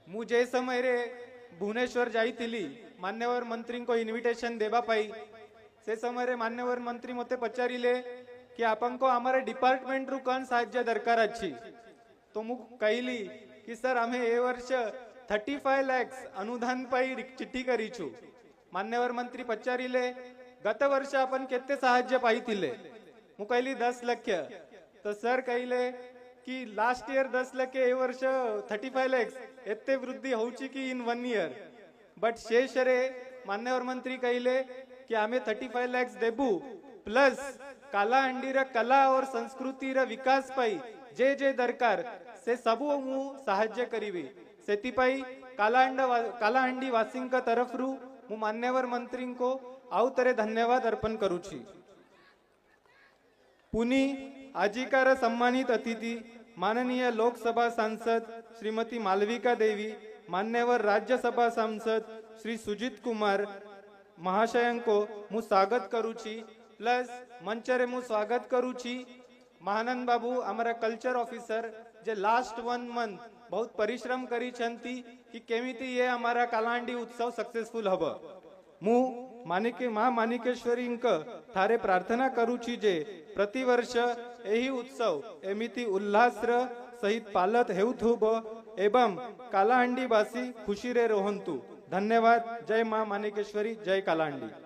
मुझे समय रे भुवनेश्वर जाइली मान्यवर मंत्री को इनविटेशन देबा पाई से समय रे मान्यवर मंत्री मते पचारिले कि आपन को हमारे डिपार्टमेंट रु कौन साहाय्य दरकार अच्छी तो मु कहली कि सर आमे ए वर्ष 35 लाख अनुदान पाई चिट्ठी करी छु। मान्यवर मंत्री पचारिले गत वर्ष अपन केते साहाय्य पाईतिले मु कहली 10 लाख तो सर कहले कि लास्ट ईयर 10 लाख ए वर्ष 35 लाख एते वृद्धि होची कि इन 1 ईयर बट शेष रे मान्यवर मंत्री कहले कि आमे 35 लाख देबू प्लस कालाहांडी रा कला और संस्कृति रा विकास पाई जे जे दरकार से सबू मु साहाय्य करीबी सेति पाई कालाहांडी वासिंग का तरफ रु मु मान्यवर मंत्री को आउ तरे धन्यवाद अर्पण करूची। पुनी आजिकार सम्मानित अतिथि माननीय लोकसभा सांसद श्रीमती मालविका देवी, मान्यवर राज्यसभा सांसद श्री सुजित कुमार महाशयं को मु स्वागत करूची प्लस मंचरे मु स्वागत करूची महानंद बाबू हमारा कल्चर ऑफिसर जे लास्ट 1 मंथ बहुत परिश्रम करी छंती कि केमिति ये हमारा कालाहांडी उत्सव सक्सेसफुल हब। मु मानिके मां मानिकेश्वरी थारे प्रार्थना करूची जे प्रतिवर्ष यही उत्सव एमिति उल्लास सहित पालत हेउथुब एवं कालाहांडी वासी खुशी रे रोहंतु। धन्यवाद। जय मां मानिकेश्वरी, जय कालाहांडी।